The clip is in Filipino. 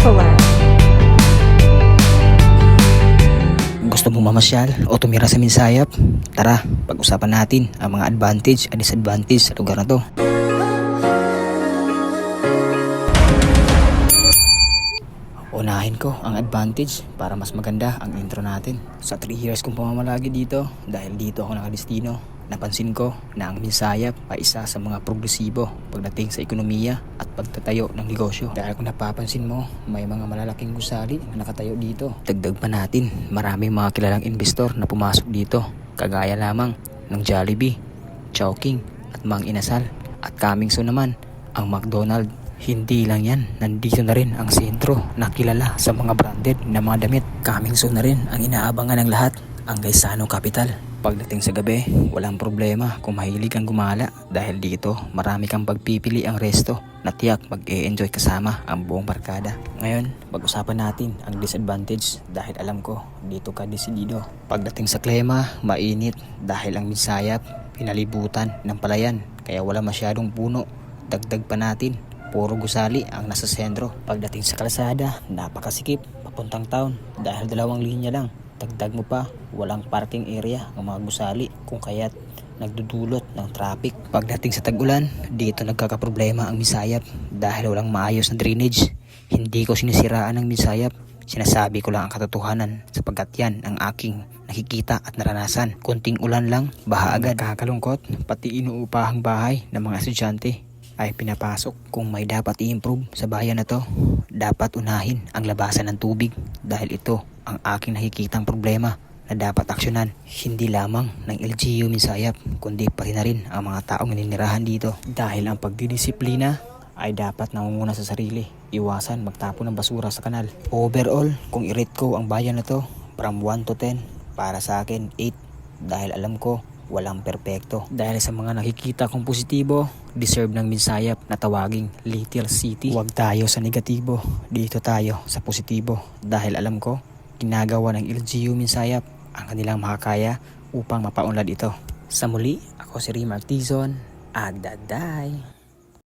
Popular. Gusto mong mamasyal o tumira sa Minsayap? Tara, pag-usapan natin ang mga advantage at disadvantage sa lugar na to. Unahin ko ang advantage para mas maganda ang intro natin. Sa 3 years kong pamamalagi dito, dahil dito ako nakadestino, napansin ko na ang Minsayap ay isa sa mga progresibo pagdating sa ekonomiya at pagtatayo ng negosyo. Dahil kung napapansin mo, may mga malalaking gusali na nakatayo dito. Dagdag pa natin, maraming mga kilalang investor na pumasok dito, kagaya lamang ng Jollibee, Chowking at Mang Inasal. At coming soon naman, ang McDonald. Hindi lang yan, nandito na rin ang sentro na kilala sa mga branded na mga damit. Coming soon na rin ang inaabangan ng lahat, ang Gaisano Capital. Pagdating sa gabi, walang problema kung mahilig kang gumala dahil dito marami kang pagpipili ang resto na tiyak mag-e-enjoy kasama ang buong barkada. Ngayon, pag-usapan natin ang disadvantage dahil alam ko dito ka desidido. Pagdating sa klima, mainit dahil ang Minsayap pinalibutan ng palayan kaya wala masyadong puno. Dagdag pa natin, puro gusali ang nasa sentro. Pagdating sa kalsada, napakasikip papuntang town dahil 2 linya lang. Dagdag mo pa, walang parking area ng mga gusali kung kaya't nagdudulot ng traffic. Pagdating sa tag-ulan, dito nagkakaproblema ang Minsayap dahil walang maayos na drainage. Hindi ko sinisiraan ng Minsayap, sinasabi ko lang ang katotohanan sapagkat yan ang aking nakikita at naranasan. Kunting ulan lang, baha agad. Nakakalungkot, pati inuupahang bahay ng mga estudyante ay pinapasok. Kung may dapat i-improve sa bayan na to, dapat unahin ang labasan ng tubig dahil ito ang aking nakikitang problema na dapat aksyonan. Hindi lamang ng LGU Minsayap kundi pati na rin ang mga taong naninirahan dito dahil ang pagdidisiplina ay dapat nangunguna sa sarili. Iwasan magtapon ng basura sa kanal. Overall, kung i-rate ko ang bayan na to from 1 to 10, para sa akin 8 dahil alam ko walang perpekto. Dahil sa mga nakikita kong positibo, deserve ng Minsayap na tawaging Little City. Huwag tayo sa negatibo, dito tayo sa positibo dahil alam ko ginagawa ng LGU Minsayap ang kanilang makakaya upang mapaunlad ito. Sa muli, ako si Remark Tizon. Agdaday!